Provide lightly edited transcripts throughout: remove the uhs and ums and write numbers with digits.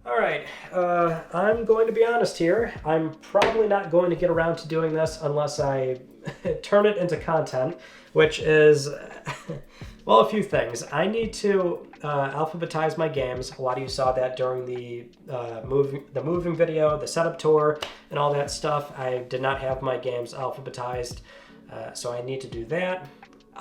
Alright, I'm going to be honest here. I'm probably not going to get around to doing this unless I turn it into content, which is, well, a few things. I need to alphabetize my games. A lot of you saw that during the moving video, the setup tour, and all that stuff. I did not have my games alphabetized, so I need to do that.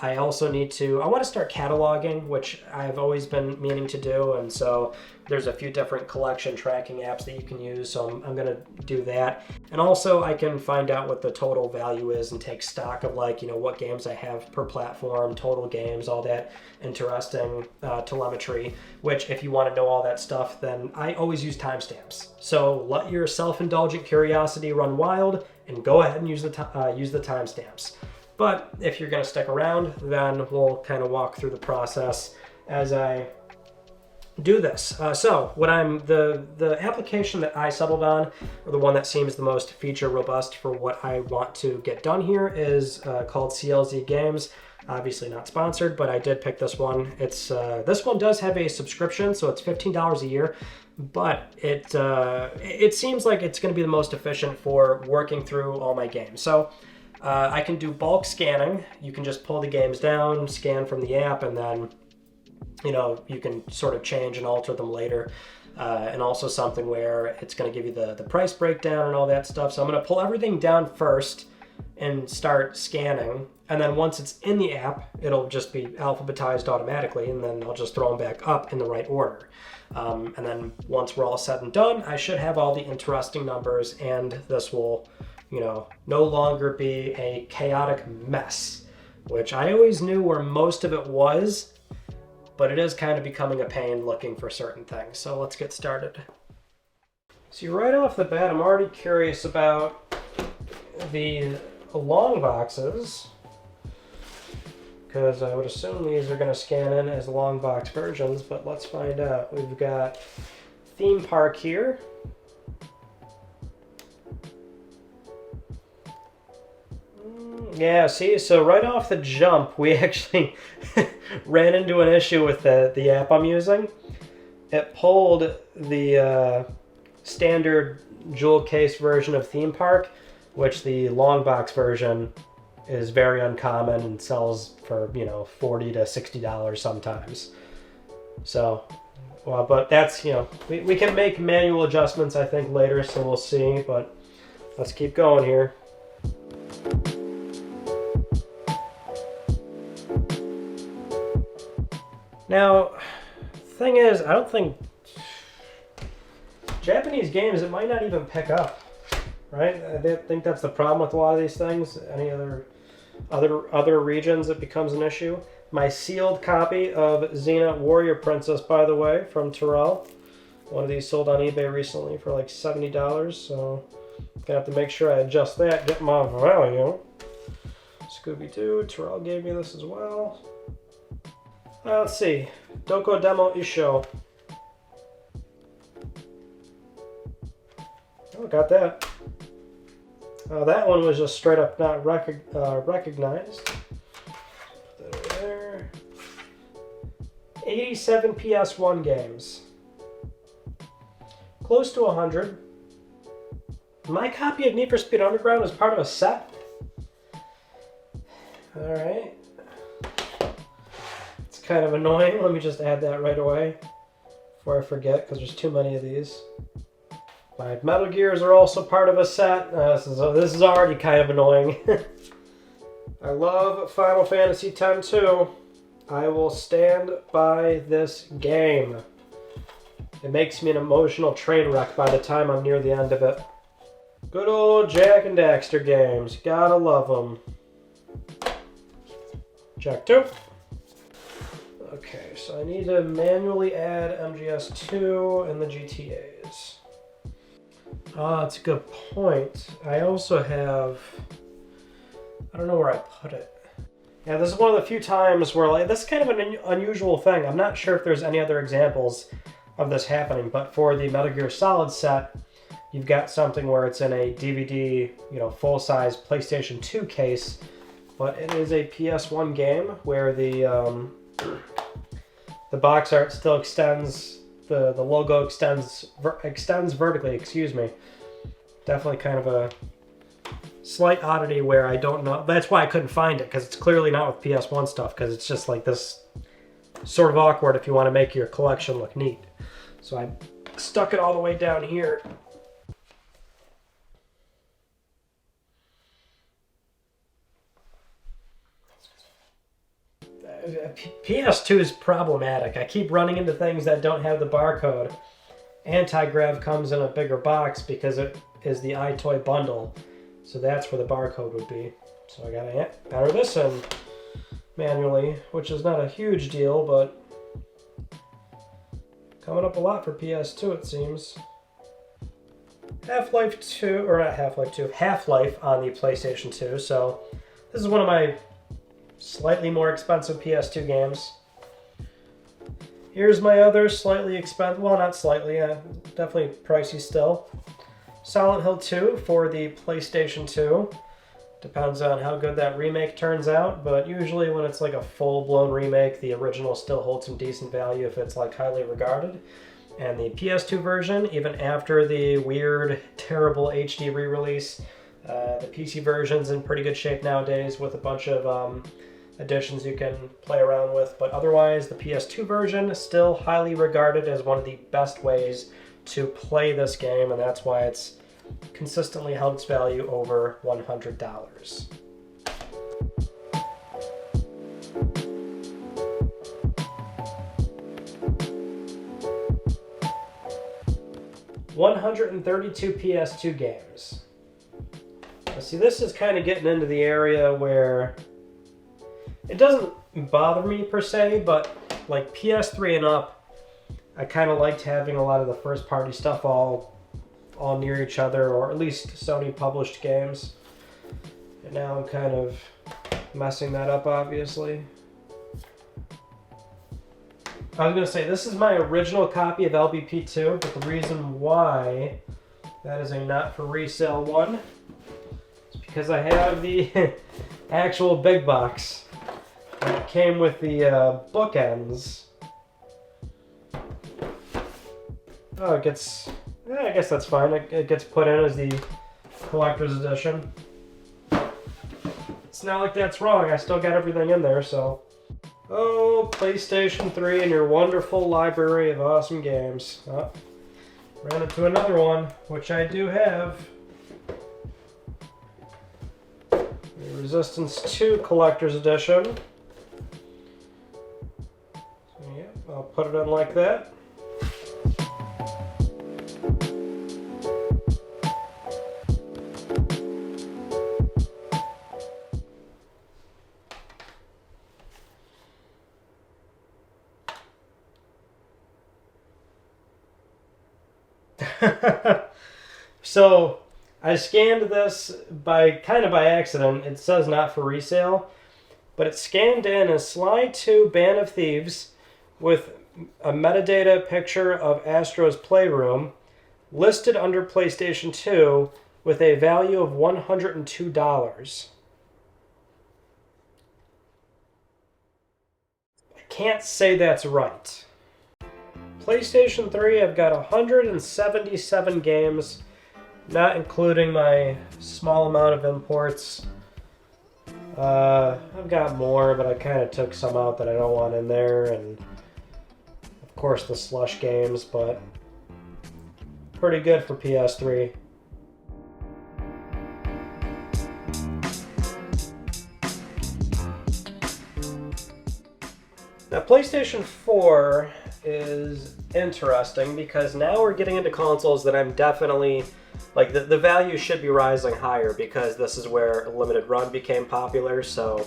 I also need to, I want to start cataloging, which I've always been meaning to do, and so there's a few different collection tracking apps that you can use, so I'm going to do that. And also I can find out what the total value is and take stock of, like, you know, what games I have per platform, total games, all that interesting telemetry, which if you want to know all that stuff, then I always use timestamps. So let your self-indulgent curiosity run wild and go ahead and use the timestamps. But if you're going to stick around, then we'll kind of walk through the process as I do this. So what the application that I settled on, or the one that seems the most feature robust for what I want to get done here, is called CLZ Games. Obviously not sponsored, but I did pick this one. It's this one does have a subscription, so it's $15 a year. But it seems like it's going to be the most efficient for working through all my games. So I can do bulk scanning. You can just pull the games down, scan from the app, and then, you know, you can sort of change and alter them later. And also something where it's going to give you the price breakdown and all that stuff. So I'm going to pull everything down first and start scanning. And then once it's in the app, it'll just be alphabetized automatically, and then I'll just throw them back up in the right order. And then once we're all said and done, I should have all the interesting numbers, and this will, you know, no longer be a chaotic mess, which I always knew where most of it was, but it is kind of becoming a pain looking for certain things. So let's get started. See, right off the bat, I'm already curious about the long boxes, because I would assume these are going to scan in as long box versions, but let's find out. We've got theme park here. Yeah, see, so right off the jump, we actually ran into an issue with the app I'm using. It pulled the standard jewel case version of Theme Park, which the long box version is very uncommon and sells for, you know, $40 to $60 sometimes. So, well, but that's, you know, we can make manual adjustments, I think, later, so we'll see, but let's keep going here. Now, thing is, I don't think Japanese games, it might not even pick up, right? I think that's the problem with a lot of these things. Any other regions, it becomes an issue. My sealed copy of Xena Warrior Princess, by the way, from Terrell. One of these sold on eBay recently for like $70, so gonna have to make sure I adjust that, get my value. Scooby-Doo, Terrell gave me this as well. Let's see, Doko Demo Isho. Oh, got that. That one was just straight up not recognized. Put that over there. 87 PS1 games. Close to 100. My copy of Need for Speed Underground is part of a set. Alright. It's kind of annoying. Let me just add that right away before I forget, because there's too many of these. My Metal Gears are also part of a set. This is already kind of annoying. I love Final Fantasy X too. I will stand by this game. It makes me an emotional train wreck by the time I'm near the end of it. Good old Jak and Daxter games. Gotta love them. Check 2. Okay, so I need to manually add MGS2 and the GTAs. That's a good point. I also have, I don't know where I put it. Yeah, this is one of the few times where, like, this is kind of an unusual thing. I'm not sure if there's any other examples of this happening, but for the Metal Gear Solid set, you've got something where it's in a DVD, you know, full-size PlayStation 2 case, but it is a PS1 game where the box art still extends the logo extends vertically, excuse me. Definitely kind of a slight oddity where I don't know. That's why I couldn't find it, because it's clearly not with PS1 stuff, because it's just like this sort of awkward if you want to make your collection look neat. So I stuck it all the way down here. PS2 is problematic. I keep running into things that don't have the barcode. Anti-grav comes in a bigger box because it is the iToy bundle. So that's where the barcode would be. So I gotta enter this in manually, which is not a huge deal, but coming up a lot for PS2, it seems. Half-Life 2, or not Half-Life 2, Half-Life on the PlayStation 2. So this is one of my slightly more expensive PS2 games. Here's my other slightly expensive, well, not slightly, definitely pricey still. Silent Hill 2 for the PlayStation 2. Depends on how good that remake turns out, but usually when it's like a full-blown remake, the original still holds some decent value if it's like highly regarded. And the PS2 version, even after the weird, terrible HD re-release, the PC version's in pretty good shape nowadays with a bunch of additions you can play around with. But otherwise, the PS2 version is still highly regarded as one of the best ways to play this game, and that's why it's consistently held its value over $100. $132 PS2 games. Now, see, this is kind of getting into the area where it doesn't bother me per se, but like PS3 and up, I kind of liked having a lot of the first-party stuff all near each other, or at least Sony published games. And now I'm kind of messing that up, obviously. I was going to say, this is my original copy of LBP2, but the reason why that is a not for resale one is because I have the actual big box. It came with the bookends. Oh, it gets... Yeah, I guess that's fine. It gets put in as the collector's edition. It's not like that's wrong. I still got everything in there, so... Oh, PlayStation 3 and your wonderful library of awesome games. Oh, ran into another one, which I do have. The Resistance 2 Collector's Edition. So, yeah, I'll put it in like that. So I scanned this by accident. It says not for resale, but it's scanned in as Sly 2 Band of Thieves with a metadata picture of Astro's Playroom listed under PlayStation 2 with a value of $102. I can't say that's right. PlayStation 3, I've got 177 games, not including my small amount of imports. I've got more, but I kind of took some out that I don't want in there, and of course the slush games, but pretty good for PS3. Now, PlayStation 4 is interesting because now we're getting into consoles that I'm definitely, like, the value should be rising higher because this is where limited run became popular, so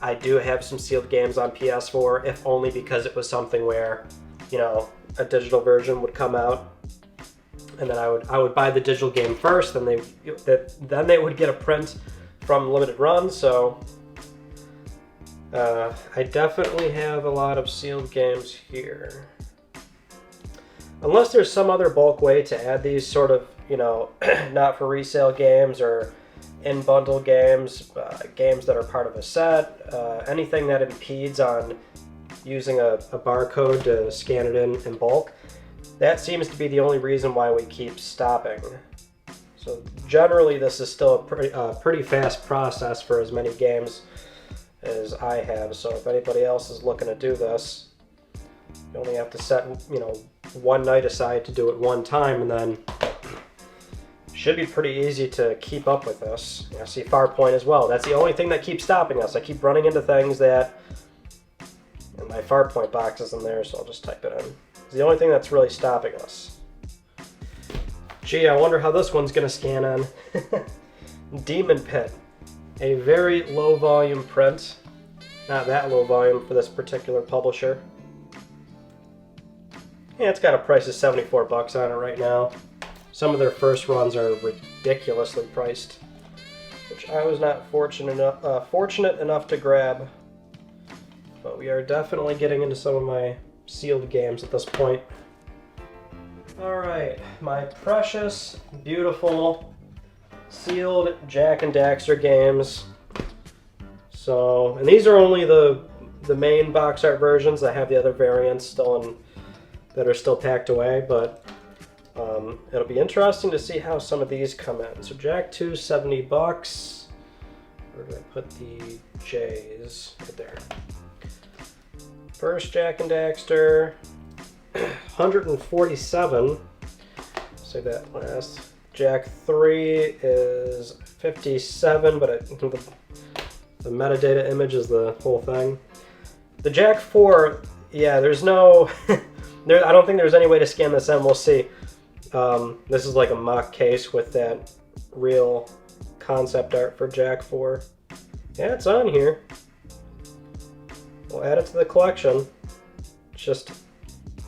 I do have some sealed games on PS4, if only because it was something where, you know, a digital version would come out, and then I would buy the digital game first, then they would get a print from limited run, so... I definitely have a lot of sealed games here. Unless there's some other bulk way to add these sort of, you know, not for resale games or in bundle games, games that are part of a set, anything that impedes on using a barcode to scan it in bulk. That seems to be the only reason why we keep stopping. So generally this is still a pretty fast process for as many games as I have. So if anybody else is looking to do this, you only have to set, you know, one night aside to do it one time, and then should be pretty easy to keep up with this. I see Farpoint as well. That's the only thing that keeps stopping us. I keep running into things that, and my Farpoint box is in there, so I'll just type it in. It's the only thing that's really stopping us. Gee, I wonder how this one's gonna scan in. Demon Pit. A very low volume print. Not that low volume for this particular publisher. Yeah, it's got a price of 74 bucks on it right now. Some of their first runs are ridiculously priced, which I was not fortunate enough to grab. But we are definitely getting into some of my sealed games at this point. Alright, my precious, beautiful, sealed Jak and Daxter games. So, and these are only the main box art versions. I have the other variants still in, that are still packed away, but it'll be interesting to see how some of these come in. So Jak 2, 70 bucks. Where did I put the J's? Right there. First Jak and Daxter, 147. Save that last. Jak 3 is 57, but the metadata image is the whole thing. The Jak 4, yeah, there's no... I don't think there's any way to scan this in. We'll see. This is like a mock case with that real concept art for Jak 4. Yeah, it's on here. We'll add it to the collection. It's just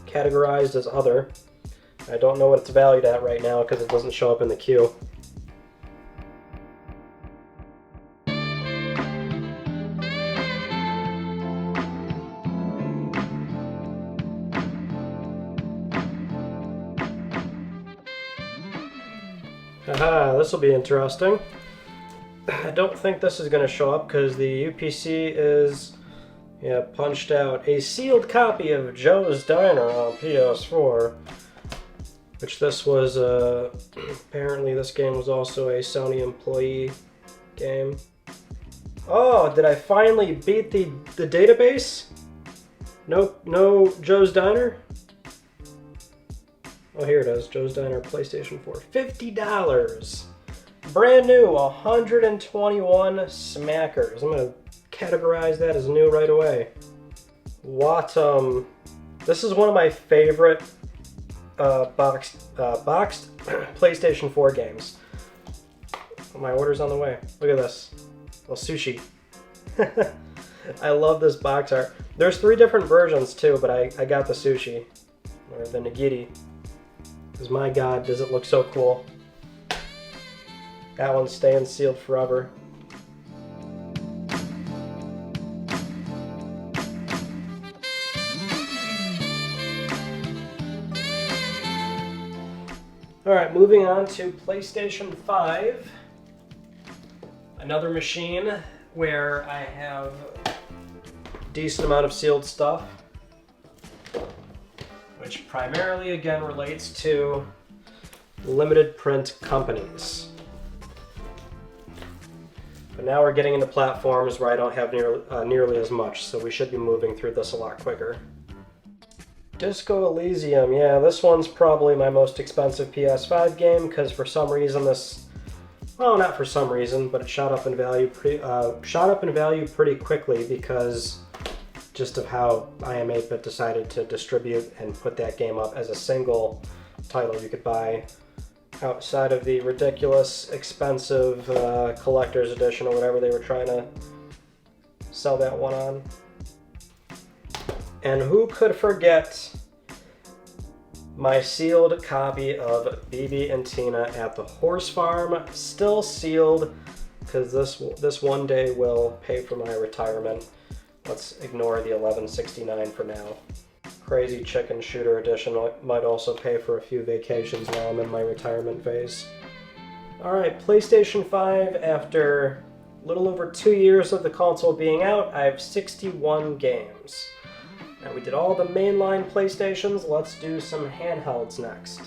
categorized as other. I don't know what it's valued at right now because it doesn't show up in the queue. Haha, this will be interesting. I don't think this is going to show up because the UPC is punched out. A sealed copy of Joe's Diner on PS4, which this was, apparently this game was also a Sony employee game. Oh, did I finally beat the database? No Joe's Diner? Oh, here it is. Joe's Diner, PlayStation 4. $50! Brand new, 121 smackers. I'm going to categorize that as new right away. This is one of my favorite boxed PlayStation 4 games. My order's on the way. Look at this. Little sushi. I love this box art. There's 3 different versions too, but I got the sushi. Or the nigiri. Because my god, does it look so cool. That one's staying sealed forever. Alright, moving on to PlayStation 5. Another machine where I have a decent amount of sealed stuff, which primarily again relates to limited print companies. But now we're getting into platforms where I don't have nearly as much, so we should be moving through this a lot quicker. Disco Elysium, yeah, this one's probably my most expensive PS5 game because for some reason this, well, not for some reason, but it shot up in value pretty quickly because just of how IM8bit decided to distribute and put that game up as a single title you could buy outside of the ridiculous expensive collector's edition or whatever they were trying to sell that one on. And who could forget my sealed copy of Bibi and Tina at the Horse Farm, still sealed because this one day will pay for my retirement. Let's ignore the $11.69 for now. Crazy Chicken Shooter Edition might also pay for a few vacations while I'm in my retirement phase. Alright, PlayStation 5, after a little over 2 years of the console being out, I have 61 games. Now we did all the mainline PlayStations, let's do some handhelds next.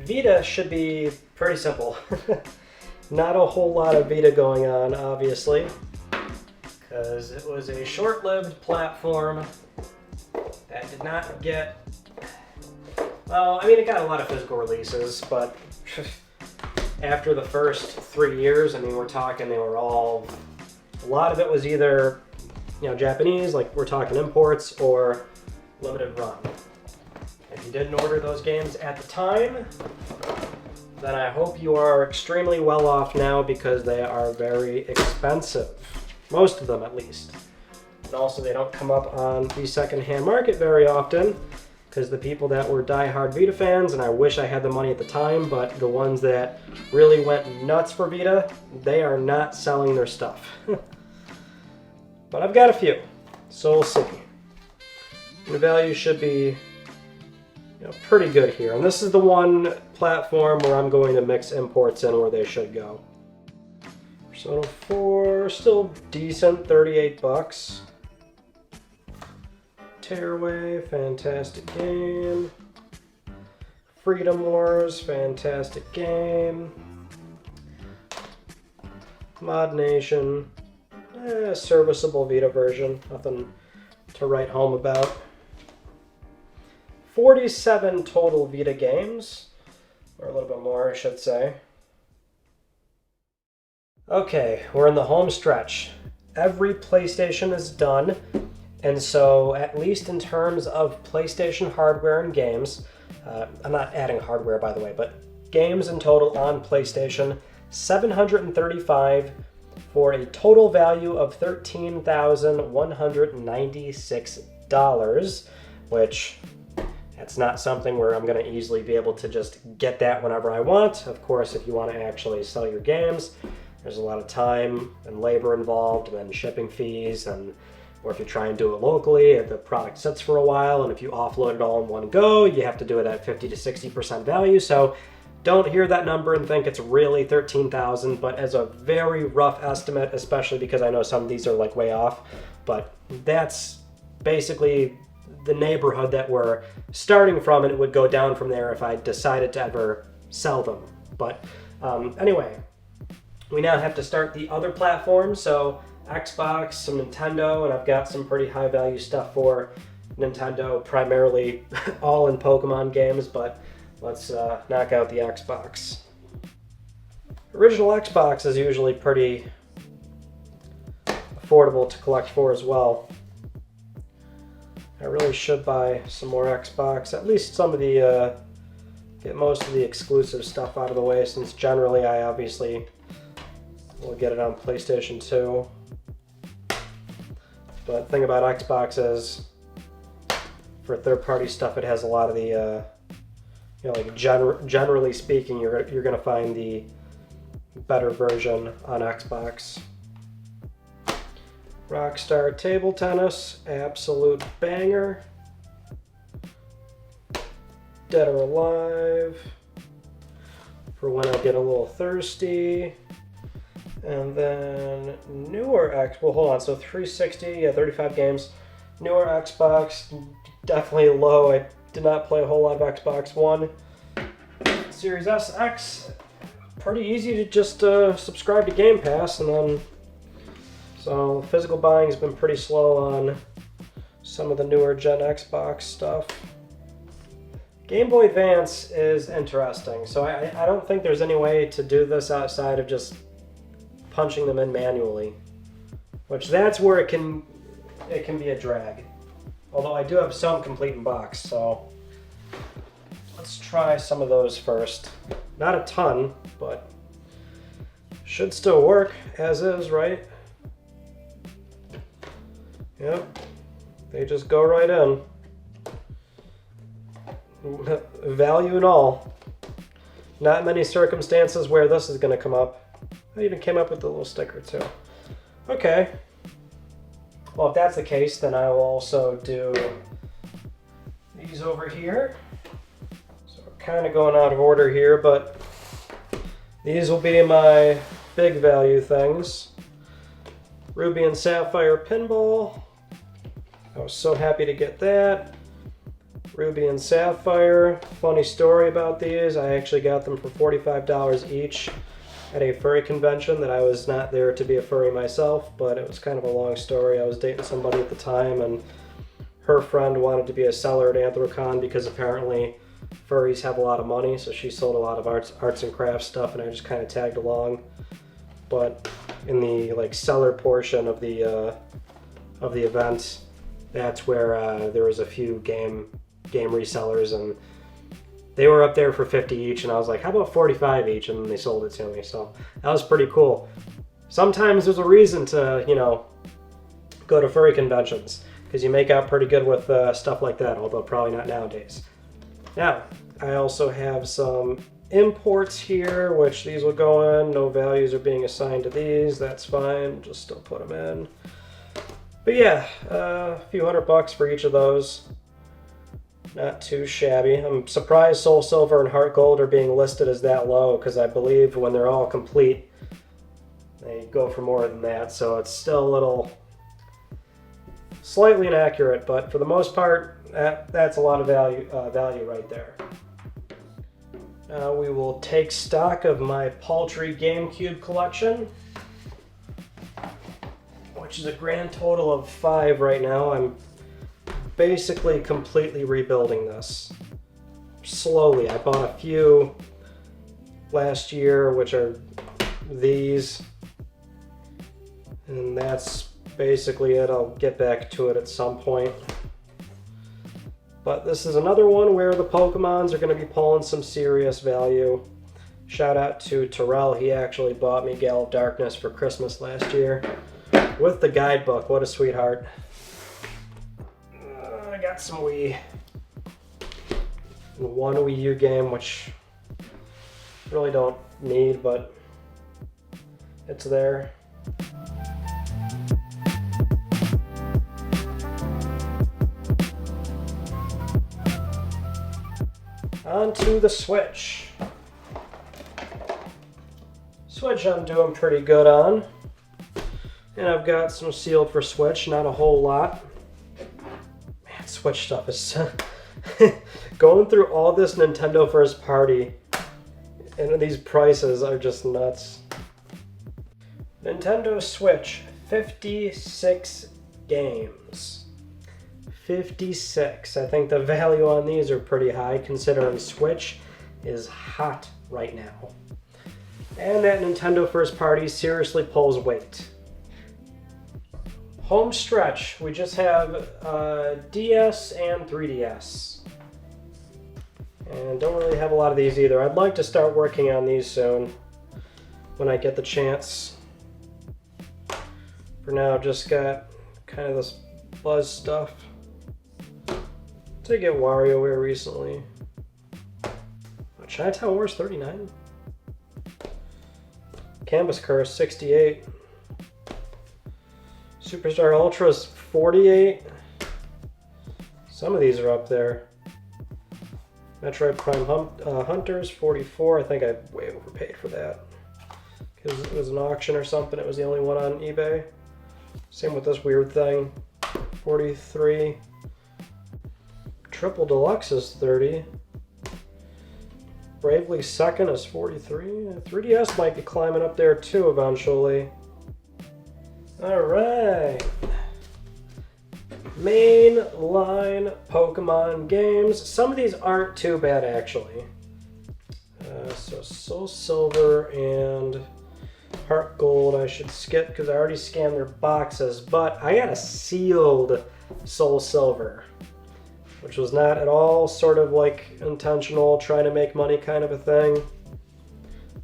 Vita should be pretty simple. Not a whole lot of Vita going on, obviously, because it was a short-lived platform that did not get... Well, I mean, it got a lot of physical releases, but after the first 3 years, I mean, we're talking they were all... A lot of it was either, you know, Japanese, like we're talking imports, or limited run. If you didn't order those games at the time, then I hope you are extremely well off now because they are very expensive. Most of them, at least. And also, they don't come up on the second-hand market very often because the people that were die-hard Vita fans, and I wish I had the money at the time, but the ones that really went nuts for Vita, they are not selling their stuff. But I've got a few, so we'll see. The value should be pretty good here. And this is the one platform where I'm going to mix imports in where they should go. Persona 4, still decent, 38 bucks. Tearaway, fantastic game. Freedom Wars, fantastic game. Mod Nation, serviceable Vita version, nothing to write home about. 47 total Vita games, or a little bit more, I should say. Okay, we're in the home stretch. Every PlayStation is done, and so at least in terms of PlayStation hardware and games, I'm not adding hardware by the way, but games in total on PlayStation, 735 for a total value of $13,196, which it's not something where I'm going to easily be able to just get that whenever I want. Of course, if you want to actually sell your games, there's a lot of time and labor involved, and then shipping fees, or if you try and do it locally, if the product sits for a while, and if you offload it all in one go, you have to do it at 50 to 60% value. So don't hear that number and think it's really 13,000, but as a very rough estimate, especially because I know some of these are like way off, but that's basically the neighborhood that we're starting from, and it would go down from there if I decided to ever sell them. But anyway, we now have to start the other platforms, so Xbox, some Nintendo, and I've got some pretty high value stuff for Nintendo, primarily all in Pokémon games, but let's knock out the Xbox. Original Xbox is usually pretty affordable to collect for as well. I really should buy some more Xbox, at least some of the, get most of the exclusive stuff out of the way, since generally I obviously will get it on PlayStation 2. But the thing about Xbox is, for third-party stuff, it has a lot of the, like generally speaking, you're going to find the better version on Xbox. Rockstar Table Tennis, absolute banger. Dead or Alive, for when I get a little thirsty. And then newer well hold on, so 360, yeah, 35 games. Newer Xbox, definitely low. I did not play a whole lot of Xbox One. Series S, X, pretty easy to just subscribe to Game Pass, and then so physical buying has been pretty slow on some of the newer Gen Xbox stuff. Game Boy Advance is interesting. So I don't think there's any way to do this outside of just punching them in manually, which that's where it can be a drag. Although I do have some complete in box, so let's try some of those first. Not a ton, but should still work as is, right? Yep, they just go right in. Value and all. Not many circumstances where this is going to come up. I even came up with a little sticker too. Okay. Well, if that's the case, then I will also do these over here. So we're kind of going out of order here, but These will be my big value things. Ruby and Sapphire Pinball. I was so happy to get that. Ruby and Sapphire. Funny story about these. I actually got them for $45 each at a furry convention that I was not there to be a furry myself, but it was kind of a long story. I was dating somebody at the time, and her friend wanted to be a seller at Anthrocon because apparently furries have a lot of money, so she sold a lot of arts and crafts stuff, and I just kind of tagged along. But in the like seller portion of the event, that's where there was a few game resellers, and they were up there for 50 each, and I was like, how about 45 each? And they sold it to me, so that was pretty cool. Sometimes there's a reason to, you know, go to furry conventions, because you make out pretty good with stuff like that, although probably not nowadays. Now, I also have some imports here, which these will go in. No values are being assigned to these. That's fine. Just still put them in. But yeah, a few $100 for each of those. Not too shabby. I'm surprised Soul Silver and Heart Gold are being listed as that low, because I believe when they're all complete, they go for more than that. So it's still a little slightly inaccurate, but for the most part, that's a lot of value right there. Now we will take stock of my paltry GameCube collection, which is a grand total of 5 right now. I'm basically completely rebuilding this slowly. I bought a few last year, which are these, and that's basically it. I'll get back to it at some point. But this is another one where the Pokemons are going to be pulling some serious value. Shout out to Terrell. He actually bought me Gale of Darkness for Christmas last year with the guidebook. What a sweetheart. I got some one Wii U game, which I really don't need, but it's there. On to the Switch. Switch I'm doing pretty good on. And I've got some sealed for Switch, not a whole lot. Man, Switch stuff is going through all this Nintendo first party, and these prices are just nuts. Nintendo Switch, 56 games. 56. I think the value on these are pretty high considering Switch is hot right now. And that Nintendo first party seriously pulls weight. Home stretch, we just have DS and 3DS. And don't really have a lot of these either. I'd like to start working on these soon when I get the chance. For now, I've just got kind of this Buzz stuff. Did get WarioWare recently. Chinatown Wars 39. Canvas Curse 68. Superstar Ultras 48. Some of these are up there. Metroid Prime Hunters 44. I think I way overpaid for that because it was an auction or something. It was the only one on eBay. Same with this weird thing. 43. Triple Deluxe is 30. Bravely Second is 43. 3DS might be climbing up there too eventually. Alright. Mainline Pokemon games. Some of these aren't too bad actually. So Soul Silver and Heart Gold I should skip because I already scanned their boxes, but I got a sealed Soul Silver, which was not at all sort of like intentional, trying to make money kind of a thing.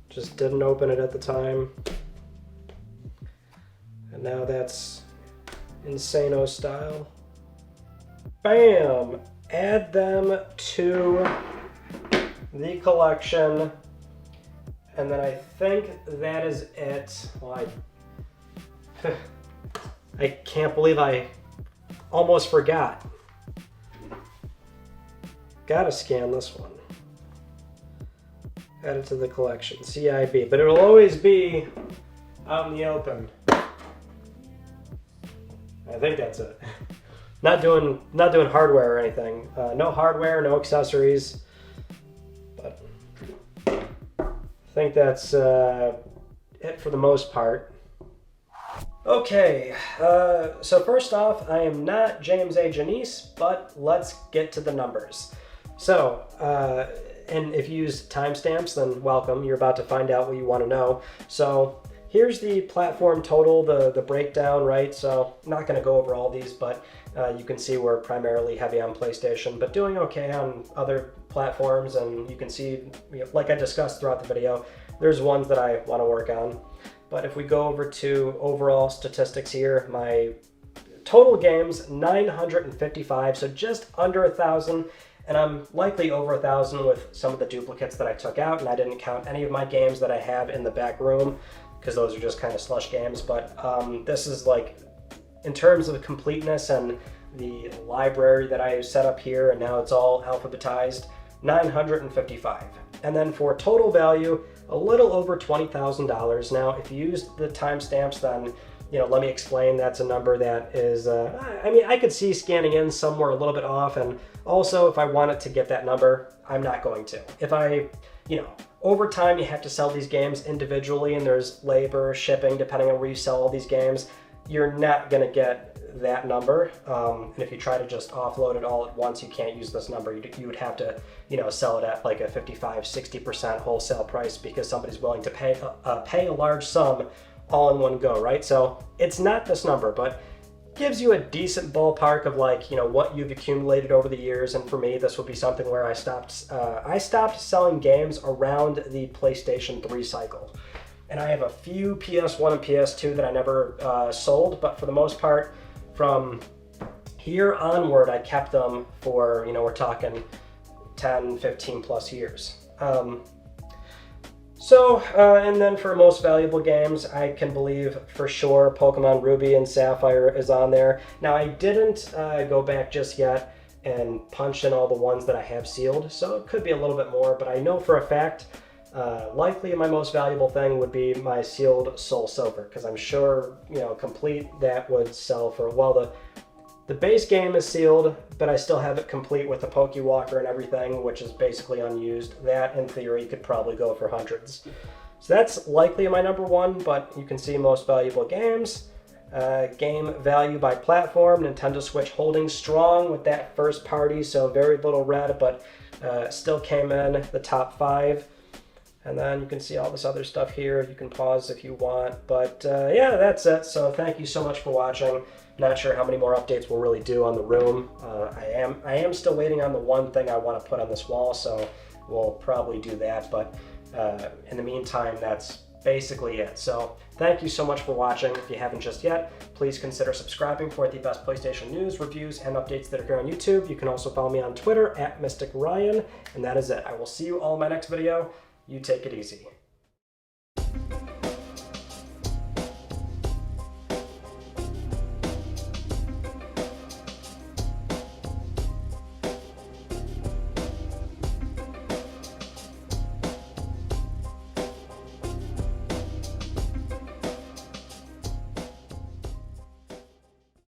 Just didn't open it at the time. And now that's Insano style. Bam! Add them to the collection. And then I think that is it. Well, I can't believe I almost forgot. Gotta scan this one. Add it to the collection, CIB. But it'll always be out in the open. I think that's it. Not doing hardware or anything. No hardware, no accessories. But I think that's it for the most part. Okay, so first off, I am not James A. Janice, but let's get to the numbers. So, and if you use timestamps, then welcome. You're about to find out what you want to know. So here's the platform total, the breakdown, right? So I'm not going to go over all these, but you can see we're primarily heavy on PlayStation, but doing okay on other platforms. And you can see, like I discussed throughout the video, there's ones that I want to work on. But if we go over to overall statistics here, my total games, 955, so just under 1,000. And I'm likely over 1,000 with some of the duplicates that I took out, and I didn't count any of my games that I have in the back room, because those are just kind of slush games. But this is like, in terms of completeness and the library that I set up here, and now it's all alphabetized, 955. And then for total value, a little over $20,000. Now, if you used the timestamps, then let me explain. That's a number that is, I mean, I could see scanning in somewhere a little bit off, and also if I wanted to get that number, I'm not going to. If I, over time you have to sell these games individually, and there's labor, shipping, depending on where you sell all these games, you're not going to get that number. And if you try to just offload it all at once, you can't use this number. You would have to, sell it at like a 55-60% wholesale price, because somebody's willing to pay a large sum all in one go, right? So it's not this number, but gives you a decent ballpark of like, what you've accumulated over the years. And for me, this would be something where I stopped selling games around the PlayStation 3 cycle. And I have a few PS1 and PS2 that I never sold, but for the most part, from here onward, I kept them for, we're talking 10, 15 plus years. And then for most valuable games, I can believe for sure Pokemon Ruby and Sapphire is on there. Now, I didn't go back just yet and punch in all the ones that I have sealed, so it could be a little bit more, but I know for a fact, likely my most valuable thing would be my sealed Soul Silver, because I'm sure, complete, that would sell for, well, the base game is sealed, but I still have it complete with the Pokewalker and everything, which is basically unused. That, in theory, could probably go for hundreds. So that's likely my number one, but you can see most valuable games. Game value by platform, Nintendo Switch holding strong with that first party, so very little red, but still came in the top 5. And then you can see all this other stuff here. You can pause if you want, but yeah, that's it. So thank you so much for watching. Not sure how many more updates we'll really do on the room. I am still waiting on the one thing I want to put on this wall, so we'll probably do that. But in the meantime, that's basically it. So thank you so much for watching. If you haven't just yet, please consider subscribing for the best PlayStation news, reviews, and updates that are here on YouTube. You can also follow me on Twitter @MysticRyan, and that is it. I will see you all in my next video. You take it easy.